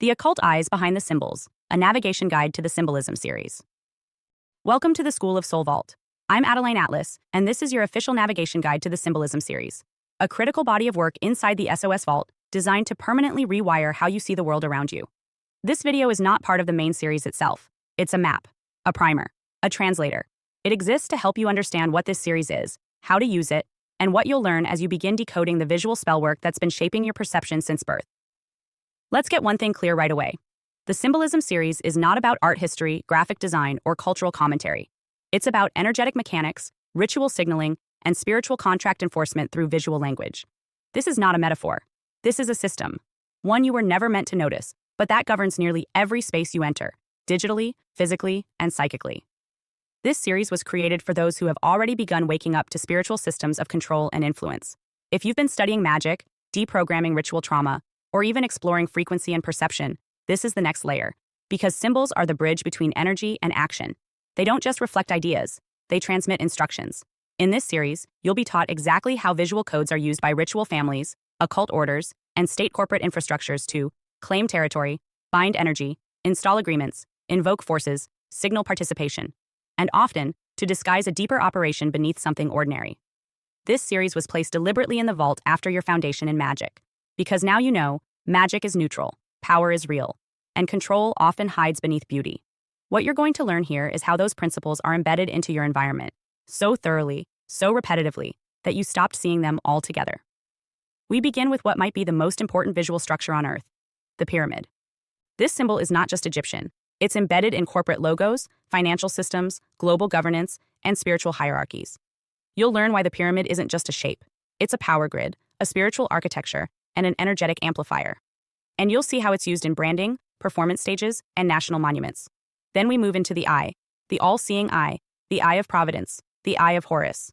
The Occult Eyes Behind the Symbols, a navigation guide to the symbolism series. Welcome to the School of Sos Vault. I'm Adeline Atlas, and this is your official navigation guide to the symbolism series, a critical body of work inside the Sos Vault designed to permanently rewire how you see the world around you. This video is not part of the main series itself. It's a map, a primer, a translator. It exists to help you understand what this series is, how to use it, and what you'll learn as you begin decoding the visual spellwork that's been shaping your perception since birth. Let's get one thing clear right away. The Symbolism series is not about art history, graphic design, or cultural commentary. It's about energetic mechanics, ritual signaling, and spiritual contract enforcement through visual language. This is not a metaphor. This is a system, one you were never meant to notice, but that governs nearly every space you enter, digitally, physically, and psychically. This series was created for those who have already begun waking up to spiritual systems of control and influence. If you've been studying magic, deprogramming ritual trauma, or even exploring frequency and perception, this is the next layer, because symbols are the bridge between energy and action. They don't just reflect ideas, they transmit instructions. In this series, you'll be taught exactly how visual codes are used by ritual families, occult orders, and state corporate infrastructures to claim territory, bind energy, install agreements, invoke forces, signal participation, and often, to disguise a deeper operation beneath something ordinary. This series was placed deliberately in the vault after your foundation in magic. Because now you know, magic is neutral, power is real, and control often hides beneath beauty. What you're going to learn here is how those principles are embedded into your environment, so thoroughly, so repetitively, that you stopped seeing them altogether. We begin with what might be the most important visual structure on Earth, the pyramid. This symbol is not just Egyptian. It's embedded in corporate logos, financial systems, global governance, and spiritual hierarchies. You'll learn why the pyramid isn't just a shape. It's a power grid, a spiritual architecture, and an energetic amplifier. And you'll see how it's used in branding, performance stages, and national monuments. Then we move into the eye, the all-seeing eye, the eye of providence, the eye of Horus.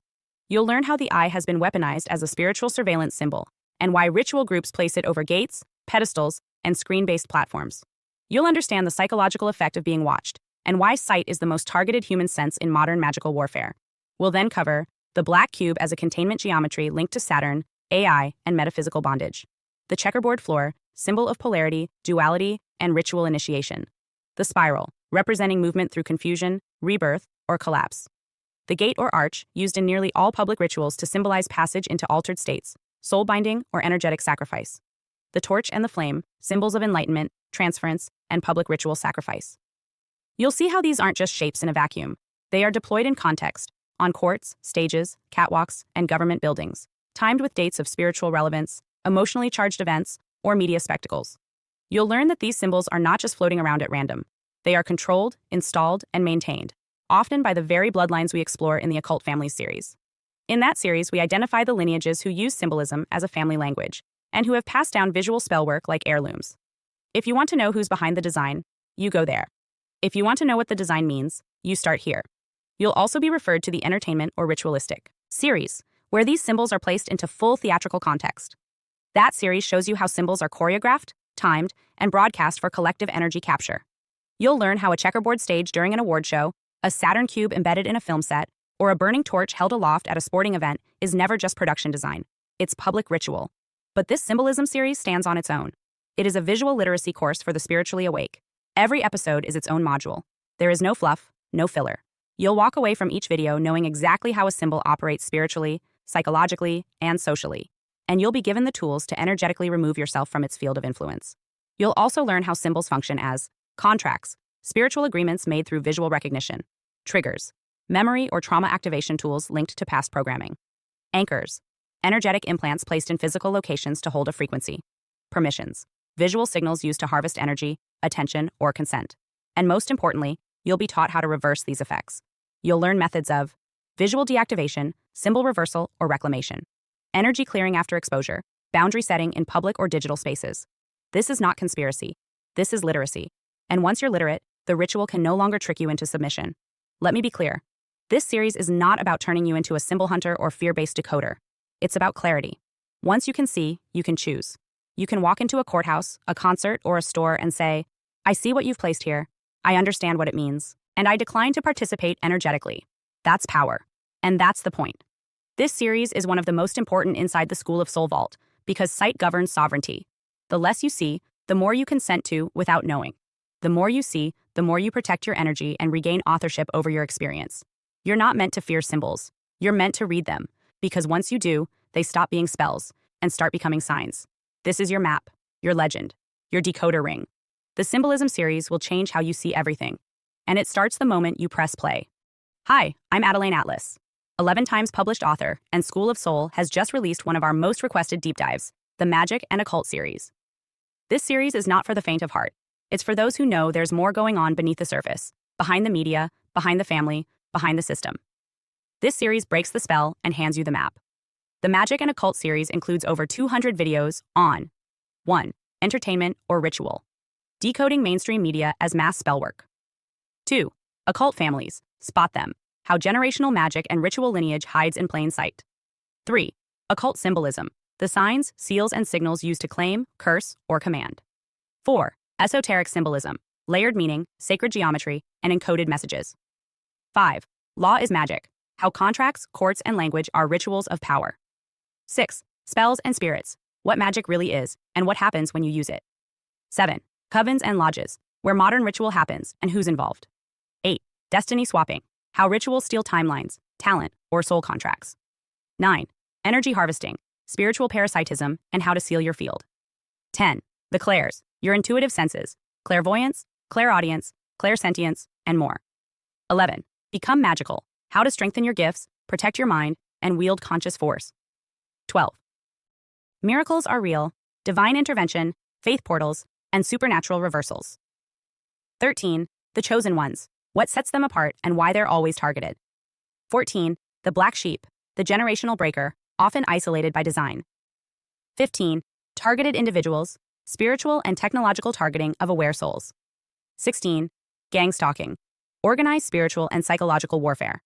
You'll learn how the eye has been weaponized as a spiritual surveillance symbol, and why ritual groups place it over gates, pedestals, and screen-based platforms. You'll understand the psychological effect of being watched, and why sight is the most targeted human sense in modern magical warfare. We'll then cover the black cube as a containment geometry linked to Saturn, AI, and metaphysical bondage. The checkerboard floor, symbol of polarity, duality, and ritual initiation. The spiral, representing movement through confusion, rebirth, or collapse. The gate or arch, used in nearly all public rituals to symbolize passage into altered states, soul binding, or energetic sacrifice. The torch and the flame, symbols of enlightenment, transference, and public ritual sacrifice. You'll see how these aren't just shapes in a vacuum. They are deployed in context, on courts, stages, catwalks, and government buildings, timed with dates of spiritual relevance, emotionally charged events, or media spectacles. You'll learn that these symbols are not just floating around at random. They are controlled, installed, and maintained, often by the very bloodlines we explore in the Occult Families series. In that series, we identify the lineages who use symbolism as a family language, and who have passed down visual spellwork like heirlooms. If you want to know who's behind the design, you go there. If you want to know what the design means, you start here. You'll also be referred to the entertainment or ritualistic series, where these symbols are placed into full theatrical context. That series shows you how symbols are choreographed, timed, and broadcast for collective energy capture. You'll learn how a checkerboard stage during an award show, a Saturn cube embedded in a film set, or a burning torch held aloft at a sporting event is never just production design. It's public ritual. But this symbolism series stands on its own. It is a visual literacy course for the spiritually awake. Every episode is its own module. There is no fluff, no filler. You'll walk away from each video knowing exactly how a symbol operates spiritually, psychologically, and socially. And you'll be given the tools to energetically remove yourself from its field of influence. You'll also learn how symbols function as contracts, spiritual agreements made through visual recognition, triggers, memory or trauma activation tools linked to past programming, anchors, energetic implants placed in physical locations to hold a frequency, permissions, visual signals used to harvest energy, attention, or consent. And most importantly, you'll be taught how to reverse these effects. You'll learn methods of visual deactivation, symbol reversal, or reclamation, energy clearing after exposure, boundary setting in public or digital spaces. This is not conspiracy. This is literacy. And once you're literate, the ritual can no longer trick you into submission. Let me be clear. This series is not about turning you into a symbol hunter or fear-based decoder. It's about clarity. Once you can see, you can choose. You can walk into a courthouse, a concert, or a store and say, I see what you've placed here. I understand what it means. And I decline to participate energetically. That's power. And that's the point. This series is one of the most important inside the School of Sos Vault because sight governs sovereignty. The less you see, the more you consent to without knowing. The more you see, the more you protect your energy and regain authorship over your experience. You're not meant to fear symbols. You're meant to read them, because once you do, they stop being spells and start becoming signs. This is your map, your legend, your decoder ring. The Symbolism series will change how you see everything. And it starts the moment you press play. Hi, I'm Adeline Atlas. 11 times published author and School of Soul has just released one of our most requested deep dives, the Magic and Occult series. This series is not for the faint of heart. It's for those who know there's more going on beneath the surface, behind the media, behind the family, behind the system. This series breaks the spell and hands you the map. The Magic and Occult series includes over 200 videos on 1. Entertainment or ritual. Decoding mainstream media as mass spellwork. 2. Occult families. Spot them. How generational magic and ritual lineage hides in plain sight. 3. Occult symbolism. The signs, seals, and signals used to claim, curse, or command. 4. Esoteric symbolism. Layered meaning, sacred geometry, and encoded messages. 5. Law is magic. How contracts, courts, and language are rituals of power. 6. Spells and spirits. What magic really is, and what happens when you use it. 7. Covens and lodges. Where modern ritual happens, and who's involved. 8. Destiny swapping. How rituals steal timelines, talent, or soul contracts. 9. Energy harvesting. Spiritual parasitism, and how to seal your field. 10. The clairs. Your intuitive senses. Clairvoyance, clairaudience, clairsentience, and more. 11. Become magical. How to strengthen your gifts, protect your mind, and wield conscious force. 12. Miracles are real, divine intervention, faith portals, and supernatural reversals. 13. The chosen ones. What sets them apart and why they're always targeted. 14. The black sheep, the generational breaker, often isolated by design. 15. Targeted individuals, spiritual and technological targeting of aware souls. 16. Gang stalking, organized spiritual and psychological warfare.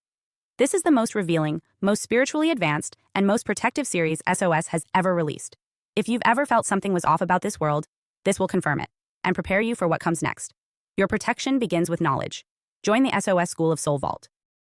This is the most revealing, most spiritually advanced, and most protective series SOS has ever released. If you've ever felt something was off about this world, this will confirm it and prepare you for what comes next. Your protection begins with knowledge. Join the SOS School of Soul Vault.